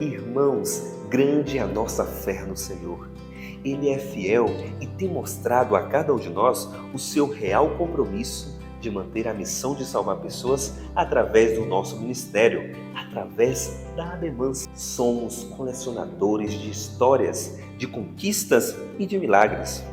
Irmãos, grande é a nossa fé no Senhor. Ele é fiel e tem mostrado a cada um de nós o seu real compromisso de manter a missão de salvar pessoas através do nosso ministério, através da Ademans. Somos colecionadores de histórias, de conquistas e de milagres.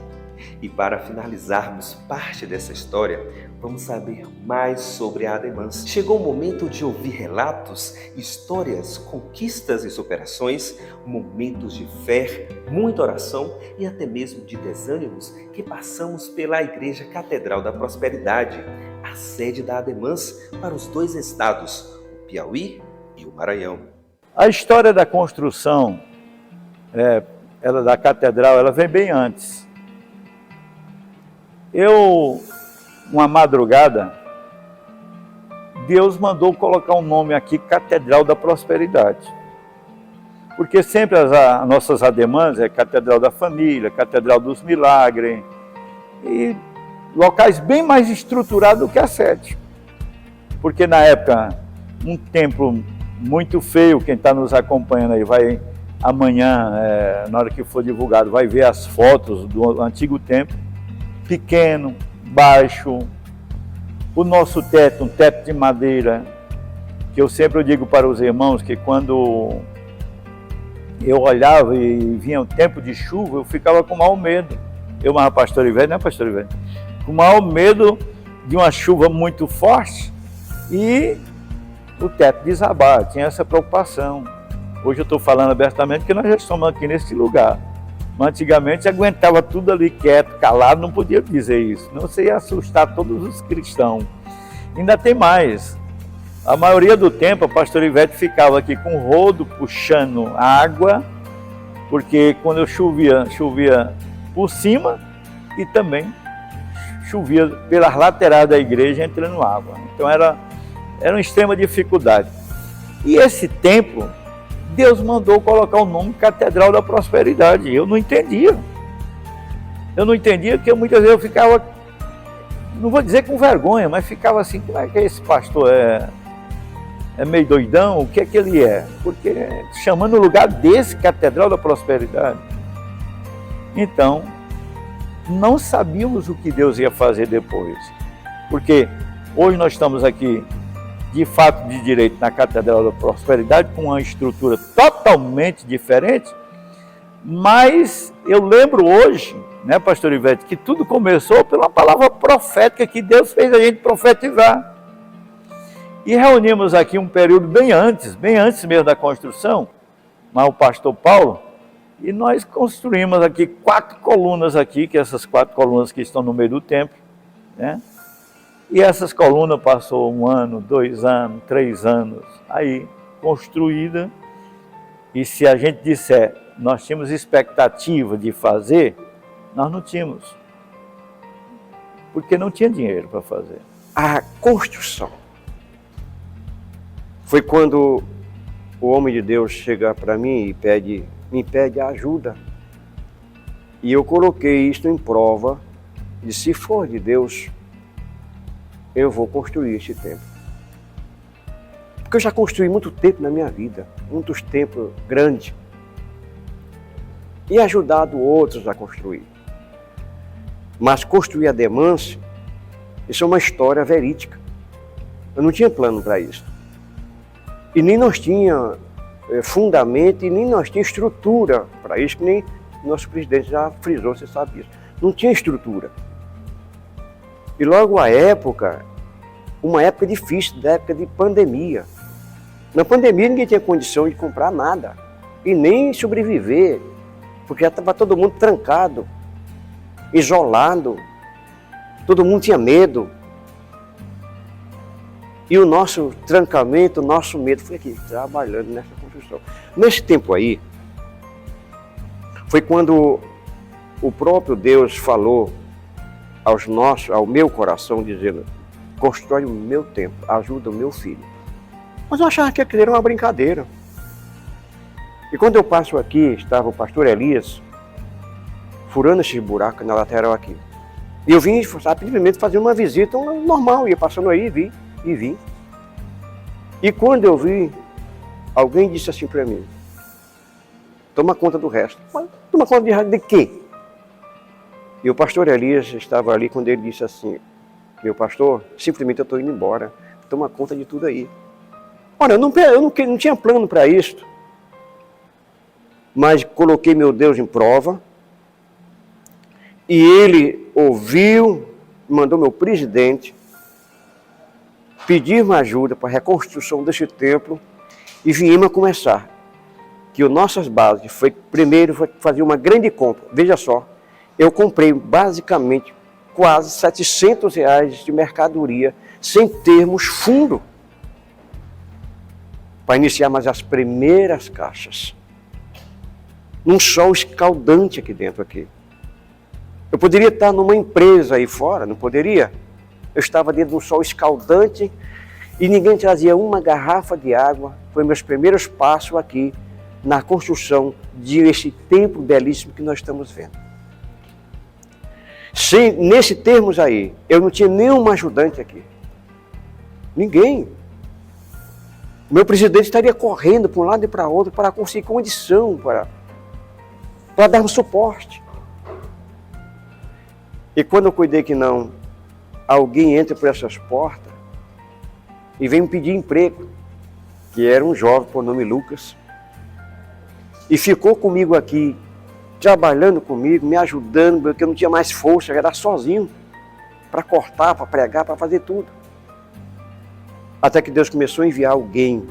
E para finalizarmos parte dessa história, vamos saber mais sobre a Ademans. Chegou o momento de ouvir relatos, histórias, conquistas e superações, momentos de fé, muita oração e até mesmo de desânimos que passamos pela Igreja Catedral da Prosperidade, a sede da Ademans para os 2 estados, o Piauí e o Maranhão. A história da construção ela da catedral, ela vem bem antes. Uma madrugada, Deus mandou colocar um nome aqui, Catedral da Prosperidade. Porque sempre as nossas ademãs é Catedral da Família, Catedral dos Milagres, e locais bem mais estruturados do que a sede. Porque na época, um templo muito feio, quem está nos acompanhando aí vai amanhã, na hora que for divulgado, vai ver as fotos do antigo templo, pequeno, baixo, o nosso teto, um teto de madeira, que eu sempre digo para os irmãos que quando eu olhava e vinha o tempo de chuva, eu ficava com maior medo. Mas pastor Ivete, né, pastor Ivete? Com maior medo de uma chuva muito forte e o teto desabar, tinha essa preocupação. Hoje eu estou falando abertamente que nós já estamos aqui nesse lugar. Mas antigamente aguentava tudo ali quieto, calado, não podia dizer isso. Não, você ia assustar todos os cristãos. Ainda tem mais. A maioria do tempo a pastora Ivete ficava aqui com o rodo puxando água, porque quando eu chovia por cima e também chovia pelas laterais da igreja entrando água. Então era uma extrema dificuldade. E esse templo, Deus mandou colocar o nome Catedral da Prosperidade. Eu não entendia. Porque muitas vezes eu ficava, não vou dizer com vergonha, mas ficava assim, como é que esse pastor é meio doidão? O que é que ele é? Porque chamando o lugar desse Catedral da Prosperidade. Então, não sabíamos o que Deus ia fazer depois. Porque hoje nós estamos aqui de fato de direito na Catedral da Prosperidade, com uma estrutura totalmente diferente, mas eu lembro hoje, né, pastor Ivete, que tudo começou pela palavra profética que Deus fez a gente profetizar. E reunimos aqui um período bem antes mesmo da construção, mas o pastor Paulo, e nós construímos aqui 4 colunas aqui, que essas 4 colunas que estão no meio do templo, né? E essas colunas passou 1 ano, 2 anos, 3 anos, aí construída. E se a gente disser, nós tínhamos expectativa de fazer, nós não tínhamos. Porque não tinha dinheiro para fazer. A construção foi quando o homem de Deus chega para mim e me pede ajuda. E eu coloquei isto em prova de se for de Deus, eu vou construir este templo. Porque eu já construí muito templo na minha vida, muitos templos grandes, e ajudado outros a construir. Mas construir a Ademans, isso é uma história verídica. Eu não tinha plano para isso. E nem nós tinha fundamento, e nem nós tinha estrutura para isso, que nem nosso presidente já frisou, você sabe isso. Não tinha estrutura. E logo a época, uma época difícil, da época de pandemia. Na pandemia ninguém tinha condição de comprar nada e nem sobreviver, porque já estava todo mundo trancado, isolado, todo mundo tinha medo. E o nosso trancamento, o nosso medo foi aqui, trabalhando nessa construção. Nesse tempo aí, foi quando o próprio Deus falou ao meu coração, dizendo, constrói o meu templo, ajuda o meu filho. Mas eu achava que aquilo era uma brincadeira. E quando eu passo aqui, estava o pastor Elias, furando esses buracos na lateral aqui. E eu vim, simplesmente fazer uma visita normal, ia passando aí, vi. E quando eu vi, alguém disse assim para mim, toma conta do resto. Mas toma conta de quê? E o pastor Elias estava ali quando ele disse assim, meu pastor, simplesmente eu estou indo embora, toma conta de tudo aí. Olha, eu não tinha plano para isso, mas coloquei meu Deus em prova, e ele ouviu, mandou meu presidente pedir uma ajuda para a reconstrução desse templo, e viemos a começar. Que as nossas bases foi fazer uma grande compra. Veja só, eu comprei basicamente quase R$700 de mercadoria sem termos fundo para iniciar mais as primeiras caixas. Num sol escaldante aqui dentro aqui. Eu poderia estar numa empresa aí fora, não poderia? Eu estava dentro de um sol escaldante e ninguém trazia uma garrafa de água. Foi meus primeiros passos aqui na construção de esse templo belíssimo que nós estamos vendo. Nesse termos aí, eu não tinha nenhum ajudante aqui. Ninguém. Meu presidente estaria correndo para um lado e para outro para conseguir condição, para dar um suporte. E quando eu cuidei que não, alguém entra por essas portas e vem me pedir emprego, que era um jovem por nome Lucas, e ficou comigo aqui, trabalhando comigo, me ajudando, porque eu não tinha mais força, eu era sozinho, para cortar, para pregar, para fazer tudo. Até que Deus começou a enviar alguém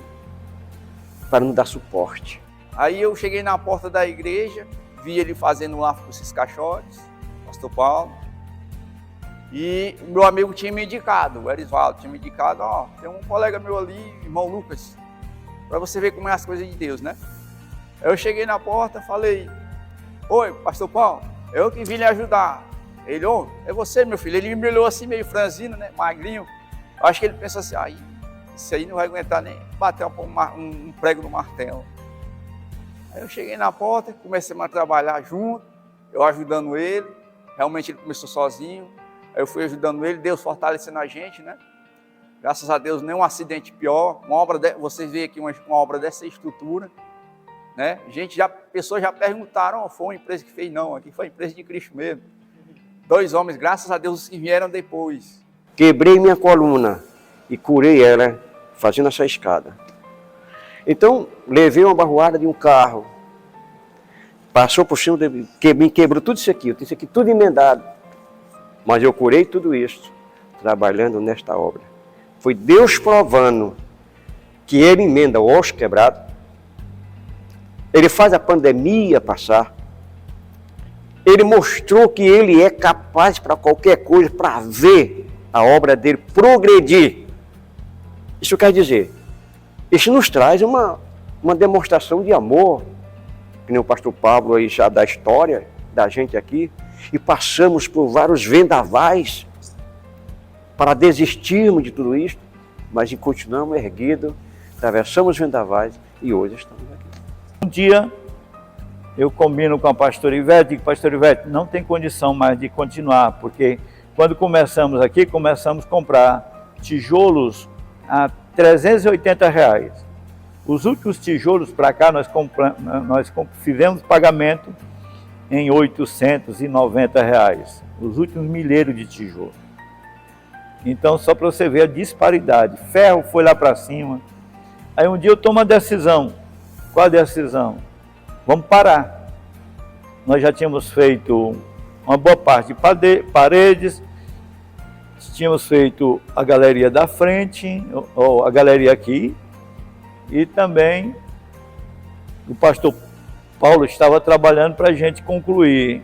para nos dar suporte. Aí eu cheguei na porta da igreja, vi ele fazendo lá com esses caixotes, pastor Paulo, e o meu amigo tinha me indicado, o Erisvaldo tinha me indicado, ó, tem um colega meu ali, irmão Lucas, para você ver como é as coisas de Deus, né? Aí eu cheguei na porta, falei, oi, pastor Paulo, eu que vim lhe ajudar. Ele, ô, é você, meu filho. Ele me olhou assim, meio franzino, né, magrinho. Eu acho que ele pensou assim, aí, isso aí não vai aguentar nem bater um prego no martelo. Aí eu cheguei na porta, comecei a trabalhar junto, eu ajudando ele. Realmente ele começou sozinho. Aí eu fui ajudando ele, Deus fortalecendo a gente, né? Graças a Deus, nenhum acidente pior. Vocês veem aqui uma obra dessa estrutura, né? Pessoas já perguntaram, oh, foi uma empresa que fez? Não, aqui foi a empresa de Cristo mesmo. 2 homens, graças a Deus, os que vieram depois. Quebrei minha coluna e curei ela fazendo essa escada. Então, levei uma barroada de um carro, passou por cima, quebrou tudo isso aqui, eu tenho isso aqui tudo emendado. Mas eu curei tudo isso, trabalhando nesta obra. Foi Deus provando que Ele emenda o osso quebrado, Ele faz a pandemia passar, Ele mostrou que Ele é capaz para qualquer coisa, para ver a obra dele progredir. Isso quer dizer, isso nos traz uma demonstração de amor, que nem o pastor Pablo aí já dá história da gente aqui, e passamos por vários vendavais para desistirmos de tudo isso, mas continuamos erguidos, atravessamos vendavais e hoje estamos aqui. Um dia eu combino com a pastora Ivete, digo, pastor Ivete, não tem condição mais de continuar, porque quando começamos aqui, começamos a comprar tijolos a R$380. Os últimos tijolos para cá, nós fizemos pagamento em R$890. Os últimos milheiros de tijolos. Então, só para você ver a disparidade. Ferro foi lá para cima. Aí um dia eu tomo uma decisão. Qual a decisão? Vamos parar. Nós já tínhamos feito uma boa parte de paredes, tínhamos feito a galeria da frente, ou a galeria aqui, e também o pastor Paulo estava trabalhando para a gente concluir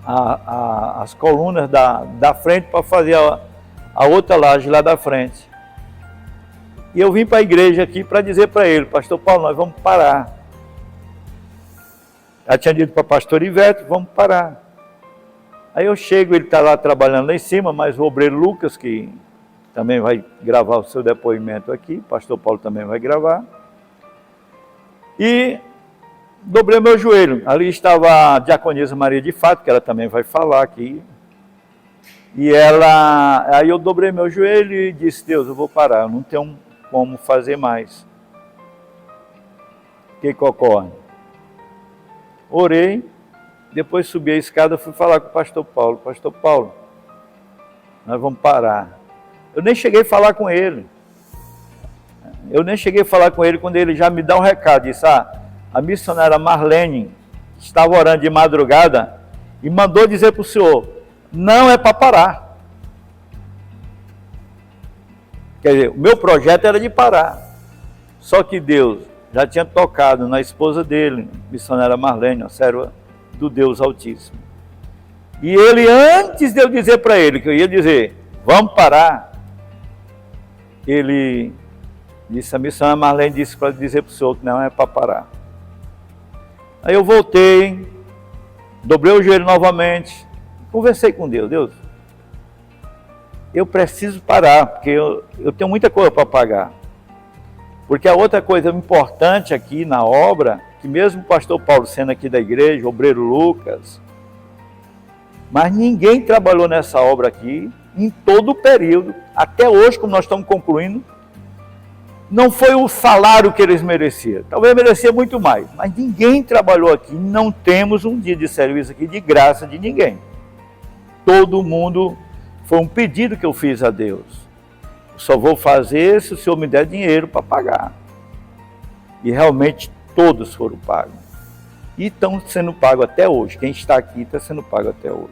as colunas da frente para fazer a outra laje lá da frente. E eu vim para a igreja aqui para dizer para ele, pastor Paulo, nós vamos parar. Já tinha dito para a pastora Ivete, vamos parar. Aí eu chego, ele está lá trabalhando lá em cima, mas o obreiro Lucas, que também vai gravar o seu depoimento aqui, o pastor Paulo também vai gravar. E dobrei meu joelho. Ali estava a diaconisa Maria de Fato, que ela também vai falar aqui. E aí eu dobrei meu joelho e disse, Deus, eu vou parar, eu não tenho como fazer mais. O que ocorre? Orei, depois subi a escada, fui falar com o pastor Paulo. Pastor Paulo, nós vamos parar. Eu nem cheguei a falar com ele. Quando ele já me dá um recado. Disse, a missionária Marlene estava orando de madrugada e mandou dizer para o senhor, não é para parar. Quer dizer, o meu projeto era de parar. Só que Deus já tinha tocado na esposa dele, missionária Marlene, a serva do Deus Altíssimo. E ele, antes de eu dizer para ele que eu ia dizer, vamos parar, ele disse, a missionária Marlene disse para dizer para o senhor que não é para parar. Aí eu voltei, dobrei o joelho novamente, conversei com Deus. Deus, eu preciso parar, porque eu tenho muita coisa para pagar. Porque a outra coisa importante aqui na obra, que mesmo o pastor Paulo sendo aqui da igreja, o obreiro Lucas, mas ninguém trabalhou nessa obra aqui em todo o período, até hoje, como nós estamos concluindo, não foi o salário que eles mereciam. Talvez merecia muito mais, mas ninguém trabalhou aqui. Não temos um dia de serviço aqui de graça de ninguém. Todo mundo, foi um pedido que eu fiz a Deus. Eu só vou fazer se o Senhor me der dinheiro para pagar. E realmente todos foram pagos. E estão sendo pagos até hoje. Quem está aqui está sendo pago até hoje.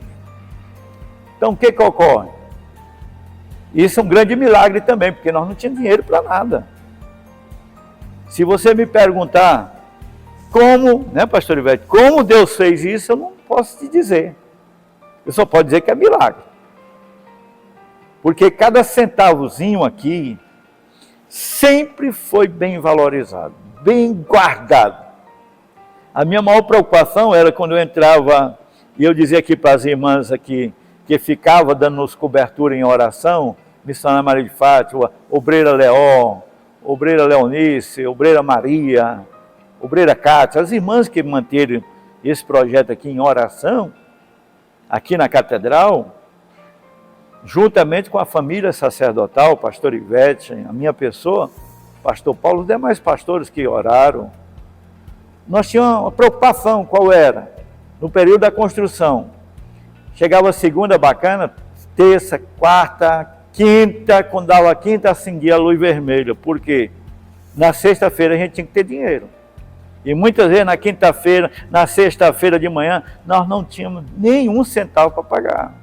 Então o que ocorre? Isso é um grande milagre também, porque nós não tínhamos dinheiro para nada. Se você me perguntar como, né, pastor Ivete, como Deus fez isso, eu não posso te dizer. Eu só posso dizer que é milagre. Porque cada centavozinho aqui sempre foi bem valorizado, bem guardado. A minha maior preocupação era quando eu entrava, e eu dizia aqui para as irmãs aqui, que ficava dando-nos cobertura em oração, missionária Maria de Fátima, obreira Leó, obreira Leonice, obreira Maria, obreira Cátia, as irmãs que manteram esse projeto aqui em oração, aqui na catedral, juntamente com a família sacerdotal, pastor Ivete, a minha pessoa, pastor Paulo, os demais pastores que oraram, nós tínhamos uma preocupação, qual era? No período da construção, chegava a segunda bacana, terça, quarta, quinta, quando dava a quinta, acendia a luz vermelha. Por quê? Na sexta-feira a gente tinha que ter dinheiro. E muitas vezes na quinta-feira, na sexta-feira de manhã, nós não tínhamos nenhum centavo para pagar.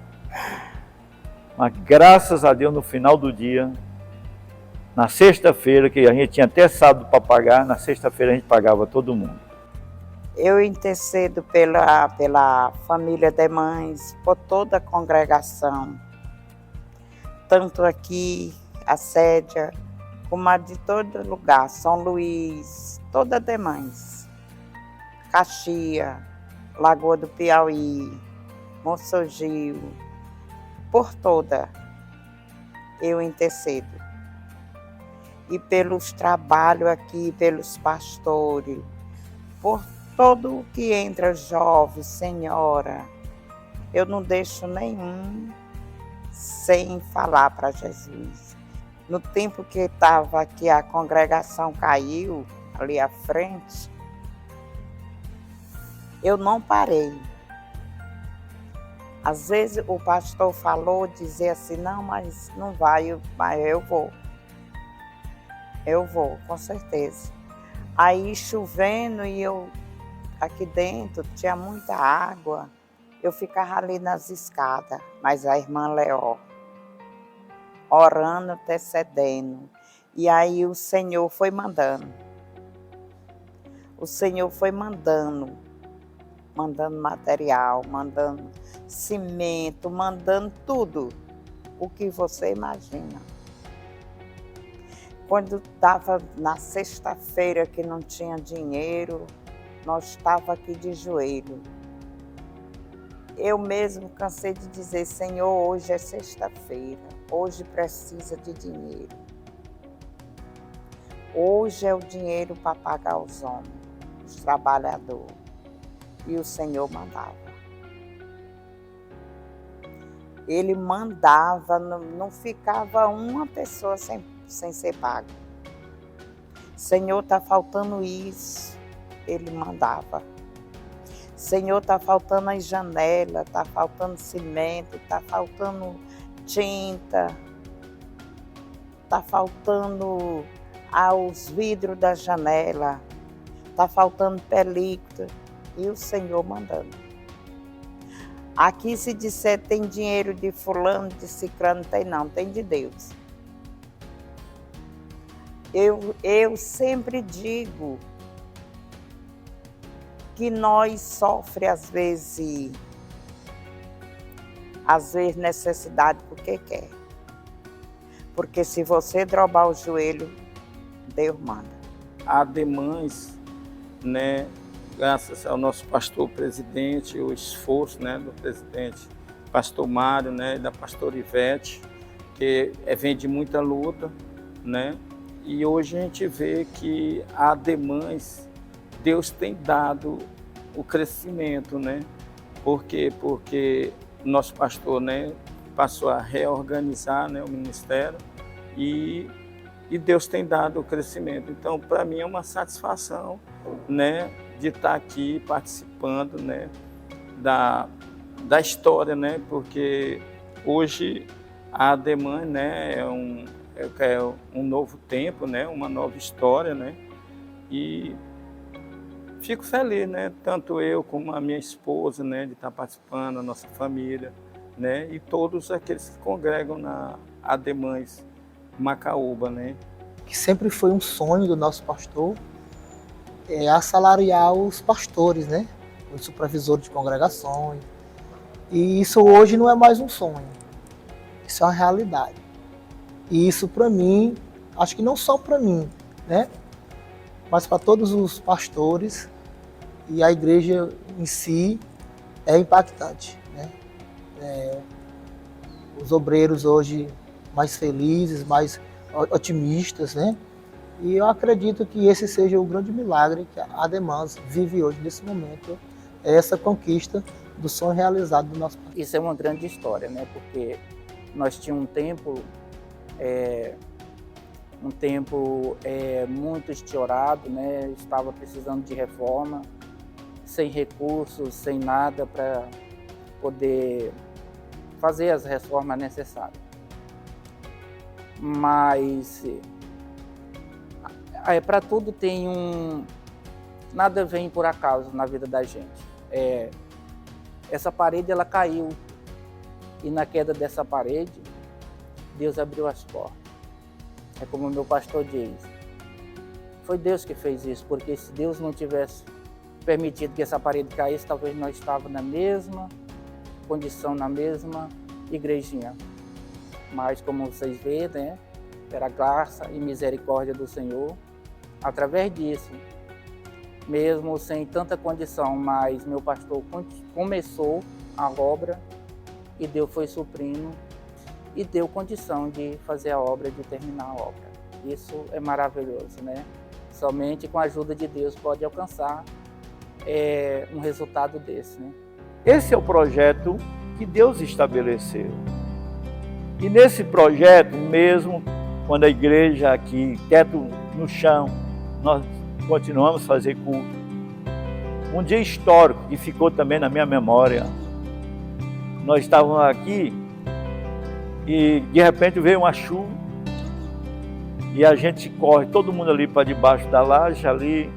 Mas graças a Deus, no final do dia, na sexta-feira, que a gente tinha até sábado para pagar, na sexta-feira a gente pagava todo mundo. Eu intercedo pela família de mães, por toda a congregação, tanto aqui, a Sédia, como a de todo lugar, São Luís, toda de mães, Caxia, Lagoa do Piauí, Monsorgil, por toda eu intercedo. E pelos trabalhos aqui, pelos pastores, por todo o que entra, jovem, senhora, eu não deixo nenhum sem falar para Jesus. No tempo que estava aqui, a congregação caiu, ali à frente, eu não parei. Às vezes o pastor falou, dizia assim, não, mas não vai, mas eu vou. Eu vou, com certeza. Aí chovendo e eu aqui dentro tinha muita água, eu ficava ali nas escadas, mas a irmã Leó, orando, intercedendo. E aí o Senhor foi mandando. O Senhor foi mandando material, mandando cimento, mandando tudo o que você imagina. Quando estava na sexta-feira que não tinha dinheiro, nós estávamos aqui de joelho. Eu mesmo cansei de dizer, Senhor, hoje é sexta-feira, hoje precisa de dinheiro. Hoje é o dinheiro para pagar os homens, os trabalhadores. E o Senhor mandava. Ele mandava, não ficava uma pessoa sem ser pago. Senhor, está faltando isso. Ele mandava. Senhor, está faltando as janelas, está faltando cimento, está faltando tinta, está faltando os vidros da janela, está faltando película. E o Senhor mandando. Aqui se disser tem dinheiro de fulano, de ciclano, tem não, tem de Deus. Eu sempre digo que nós sofremos às vezes necessidade porque quer. Porque se você drobar o joelho, Deus manda. Há demais, né, graças ao nosso pastor presidente, o esforço, né, do presidente pastor Mário, né, e da pastora Ivete, que vem de muita luta, né, e hoje a gente vê que há demais, Deus tem dado o crescimento, né, porque o nosso pastor, né, passou a reorganizar, né, o ministério e Deus tem dado o crescimento. Então, para mim é uma satisfação, né, de estar aqui participando, né, da história, né, porque hoje a Ademã, né, é um novo tempo, né, uma nova história, né, e fico feliz, né, tanto eu como a minha esposa, né, de estar participando, a nossa família, né, e todos aqueles que congregam na Ademãs Macaúba, né. Que sempre foi um sonho do nosso pastor, assalariar os pastores, né, os supervisores de congregações. E isso hoje não é mais um sonho, isso é uma realidade. E isso para mim, acho que não só para mim, né, mas para todos os pastores e a igreja em si é impactante, né? Os obreiros hoje mais felizes, mais otimistas, né? E eu acredito que esse seja o grande milagre que a Ademãs vive hoje, nesse momento, é essa conquista do sonho realizado do nosso país. Isso é uma grande história, né? Porque nós tínhamos um tempo muito estiorado, né? Estava precisando de reforma, sem recursos, sem nada para poder fazer as reformas necessárias. Mas para tudo tem nada vem por acaso na vida da gente. Essa parede ela caiu e na queda dessa parede Deus abriu as portas. É como o meu pastor diz, foi Deus que fez isso, porque se Deus não tivesse permitido que essa parede caísse, talvez nós estávamos na mesma condição, na mesma igrejinha. Mas como vocês veem, né, era a graça e misericórdia do Senhor. Através disso, mesmo sem tanta condição, mas meu pastor começou a obra e Deus foi suprindo e deu condição de fazer a obra, de terminar a obra. Isso é maravilhoso, né? Somente com a ajuda de Deus pode alcançar um resultado desse, né? Esse é o projeto que Deus estabeleceu. E nesse projeto, mesmo quando a igreja aqui, teto no chão, nós continuamos a fazer culto. Um dia histórico que ficou também na minha memória. Nós estávamos aqui e de repente veio uma chuva e a gente corre, todo mundo ali para debaixo da laje ali,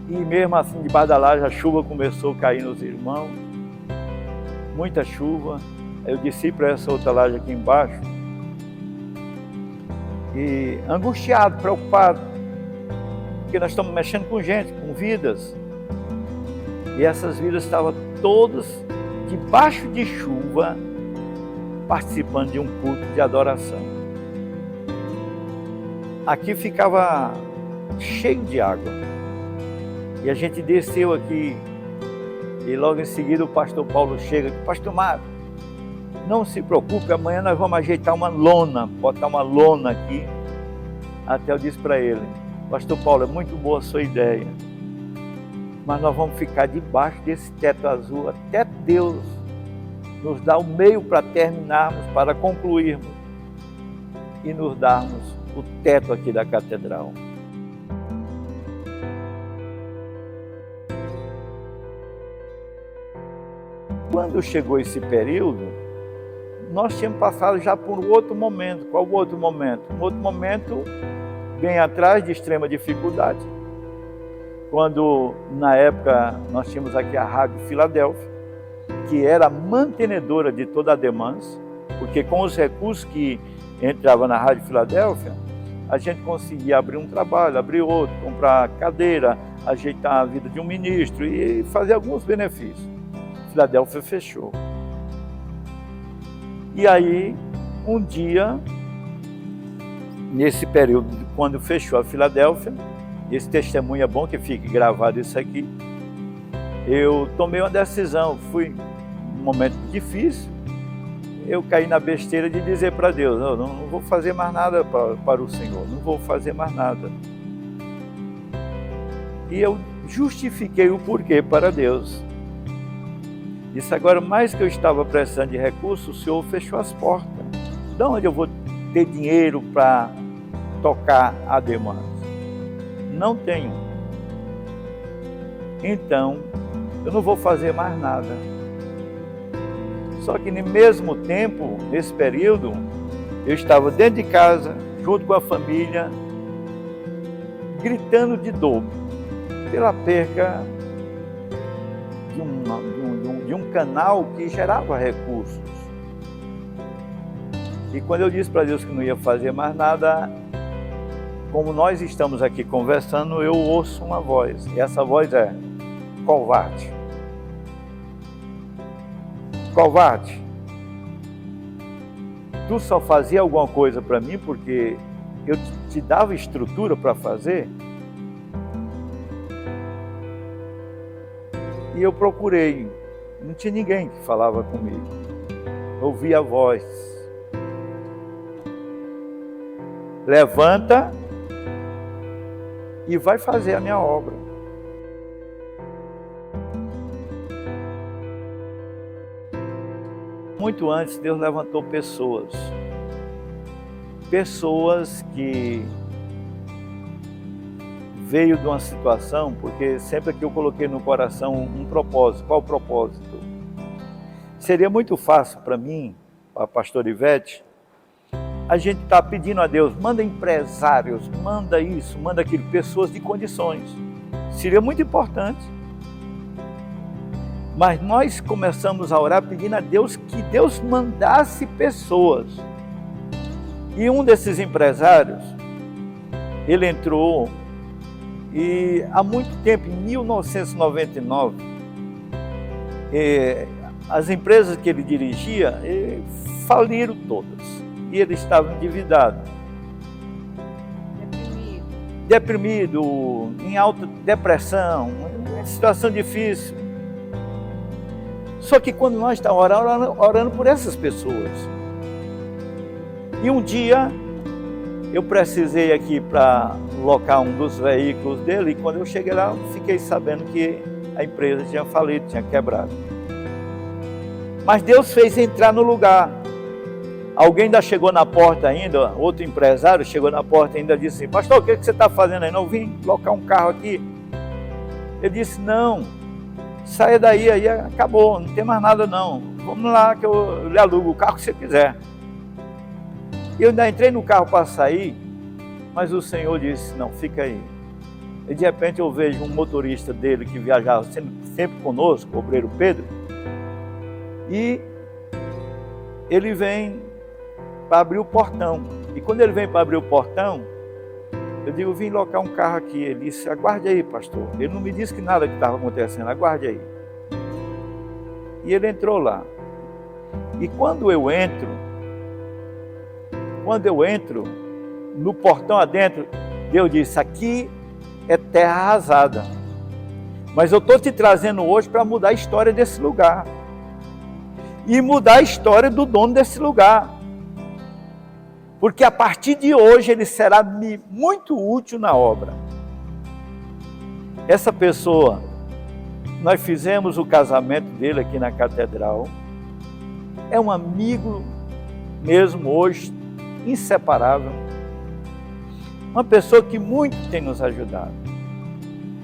e mesmo assim debaixo da laje a chuva começou a cair nos irmãos, muita chuva. Eu desci para essa outra laje aqui embaixo e angustiado, preocupado, porque nós estamos mexendo com gente, com vidas, e essas vidas estavam todas debaixo de chuva, participando de um culto de adoração. Aqui ficava cheio de água. E a gente desceu aqui e logo em seguida o pastor Paulo chega. Pastor Mário, não se preocupe, amanhã nós vamos ajeitar uma lona, botar uma lona aqui. Até eu disse para ele, pastor Paulo, é muito boa a sua ideia, mas nós vamos ficar debaixo desse teto azul até Deus nos dar o meio para terminarmos, para concluirmos e nos darmos o teto aqui da catedral. quando chegou esse período, nós tínhamos passado já por um outro momento. Qual o outro momento? Um outro momento bem atrás de extrema dificuldade. Quando, na época, nós tínhamos aqui a Rádio Filadélfia, que era mantenedora de toda a Ademãs, porque com os recursos que entravam na Rádio Filadélfia, a gente conseguia abrir um trabalho, abrir outro, comprar cadeira, ajeitar a vida de um ministro e fazer alguns benefícios. Filadélfia fechou. E aí, um dia, nesse período, quando fechou a Filadélfia, esse testemunho é bom que fique gravado isso aqui, eu tomei uma decisão, fui um momento difícil, eu caí na besteira de dizer para Deus, não vou fazer mais nada para o Senhor, não vou fazer mais nada. E eu justifiquei o porquê para Deus. Isso agora, mais que eu estava precisando de recursos, o Senhor fechou as portas. De onde eu vou ter dinheiro para tocar a demanda? Não tenho. Então, eu não vou fazer mais nada. Só que no mesmo tempo, nesse período, eu estava dentro de casa, junto com a família, gritando de dor pela perca de um canal que gerava recursos. E quando eu disse para Deus que não ia fazer mais nada, como nós estamos aqui conversando, eu ouço uma voz. E essa voz é: covarde. Covarde. Tu só fazia alguma coisa para mim porque eu te dava estrutura para fazer? E eu procurei, não tinha ninguém que falava comigo. Ouvi a voz: levanta e vai fazer a minha obra. Muito antes, Deus levantou pessoas que veio de uma situação, porque sempre que eu coloquei no coração um propósito. Qual o propósito? Seria muito fácil para mim, para a pastora Ivete, a gente está pedindo a Deus, manda empresários, manda isso, manda aquilo, pessoas de condições. Seria muito importante. Mas nós começamos a orar pedindo a Deus que Deus mandasse pessoas. E um desses empresários, ele entrou e há muito tempo, em 1999, as empresas que ele dirigia faliram todas. E ele estava endividado. Deprimido, em alta depressão, uma situação difícil. Só que quando nós estávamos orando por essas pessoas, e um dia eu precisei aqui para locar um dos veículos dele, e quando eu cheguei lá, fiquei sabendo que a empresa tinha falido, tinha quebrado. Mas Deus fez entrar no lugar. Alguém ainda chegou na porta ainda, outro empresário chegou na porta e ainda disse assim: pastor, o que você está fazendo aí? Não, eu vim locar um carro aqui. Ele disse: não, saia daí, aí acabou, não tem mais nada não. Vamos lá que eu lhe alugo o carro que você quiser. E eu ainda entrei no carro para sair, mas o Senhor disse: não, fica aí. E de repente eu vejo um motorista dele que viajava sempre conosco, o obreiro Pedro, e ele vem para abrir o portão. E quando ele vem para abrir o portão, eu digo: vim locar um carro aqui. Ele disse: aguarde aí, pastor. Ele não me disse que nada que estava acontecendo, aguarde aí. E ele entrou lá. E quando eu entro no portão adentro, Deus disse: aqui é terra arrasada, mas eu estou te trazendo hoje para mudar a história desse lugar e mudar a história do dono desse lugar, porque a partir de hoje ele será muito útil na obra. Essa pessoa, nós fizemos o casamento dele aqui na catedral, é um amigo mesmo hoje, inseparável, uma pessoa que muito tem nos ajudado.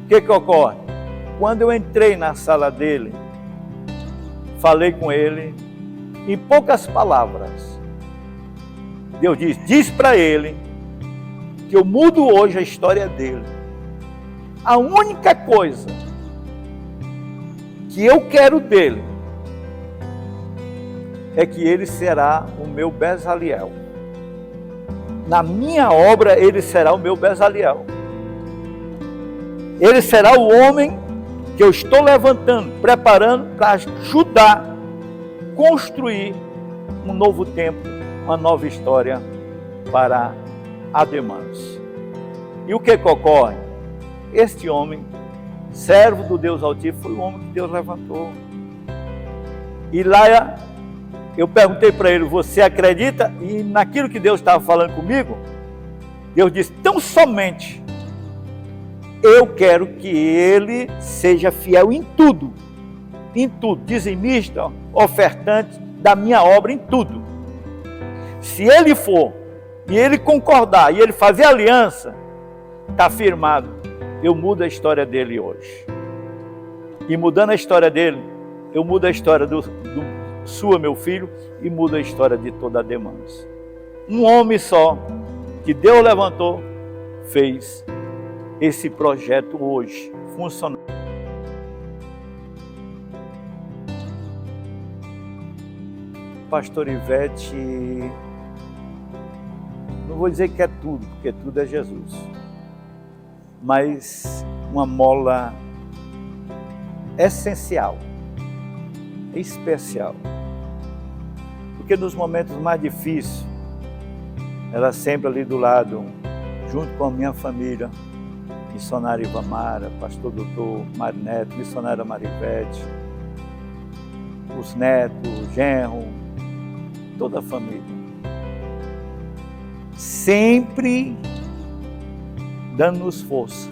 O que ocorre? Quando eu entrei na sala dele, falei com ele, em poucas palavras. Deus diz para ele que eu mudo hoje a história dele. A única coisa que eu quero dele é que ele será o meu Bezaliel. Na minha obra, ele será o meu Bezaliel. Ele será o homem que eu estou levantando, preparando para ajudar a construir um novo tempo, uma nova história para Ademãos. E o que ocorre? Este homem, servo do Deus Altíssimo, foi o homem que Deus levantou. E lá eu perguntei para ele, você acredita? E naquilo que Deus estava falando comigo, Deus disse, tão somente eu quero que ele seja fiel em tudo, dizimista, ofertante da minha obra em tudo. Se ele for, e ele concordar, e ele fazer aliança, está firmado, eu mudo a história dele hoje. E mudando a história dele, eu mudo a história do Sua, meu filho, e mudo a história de toda Ademãos. Um homem só, que Deus levantou, fez esse projeto hoje funcionar. Pastor Ivete, não vou dizer que é tudo, porque tudo é Jesus, mas uma mola essencial, especial, porque nos momentos mais difíceis, ela sempre ali do lado, junto com a minha família, missionária Ivamara, pastor doutor Mário Neto, missionária Marivete, os netos, o genro, toda a família. Sempre dando-nos força.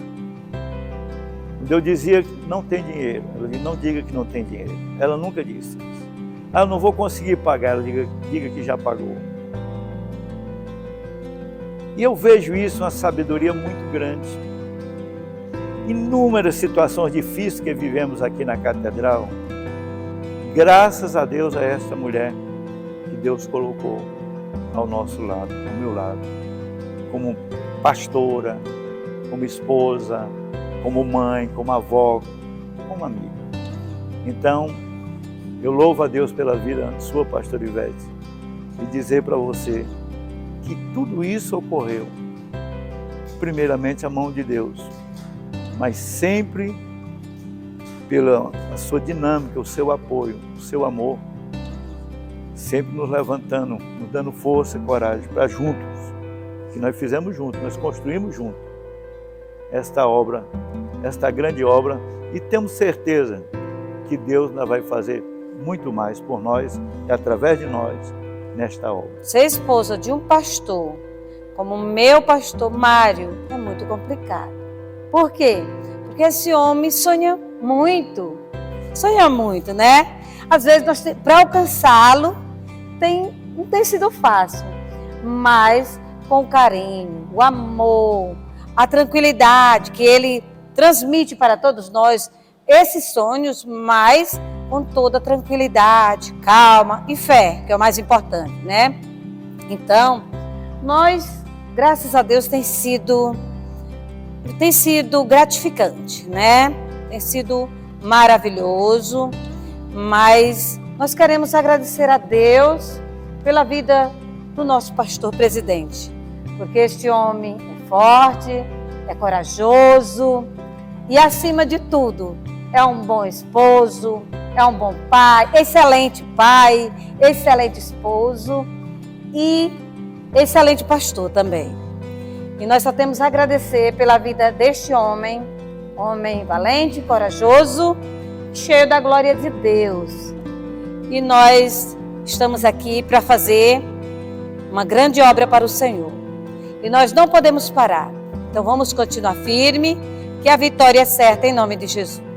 Quando eu dizia que não tem dinheiro, ela dizia, não diga que não tem dinheiro. Ela nunca disse isso. Eu não vou conseguir pagar, ela diga que já pagou. E eu vejo isso, uma sabedoria muito grande. Inúmeras situações difíceis que vivemos aqui na catedral, graças a Deus a esta mulher que Deus colocou ao nosso lado, ao meu lado, como pastora, como esposa, como mãe, como avó, como amiga. Então, eu louvo a Deus pela vida sua, pastor Ivete, e dizer para você que tudo isso ocorreu, primeiramente a mão de Deus, mas sempre pela sua dinâmica, o seu apoio, o seu amor, sempre nos levantando, nos dando força e coragem para juntos, que nós fizemos juntos, nós construímos juntos esta obra, esta grande obra, e temos certeza que Deus ainda vai fazer muito mais por nós e através de nós nesta obra. Ser esposa de um pastor, como o meu pastor Mário, é muito complicado. Por quê? Porque esse homem sonha muito, né? Às vezes, para alcançá-lo, não tem sido fácil, mas com o carinho, o amor, a tranquilidade que ele transmite para todos nós, esses sonhos, mas com toda tranquilidade, calma e fé, que é o mais importante, né? Então, nós, graças a Deus, tem sido gratificante, né? Tem sido maravilhoso, mas nós queremos agradecer a Deus pela vida do nosso pastor presidente, porque este homem é forte, é corajoso e, acima de tudo, é um bom esposo, é um bom pai, excelente esposo e excelente pastor também. E nós só temos a agradecer pela vida deste homem valente, corajoso, cheio da glória de Deus. E nós estamos aqui para fazer uma grande obra para o Senhor. E nós não podemos parar. Então vamos continuar firme, que a vitória é certa em nome de Jesus.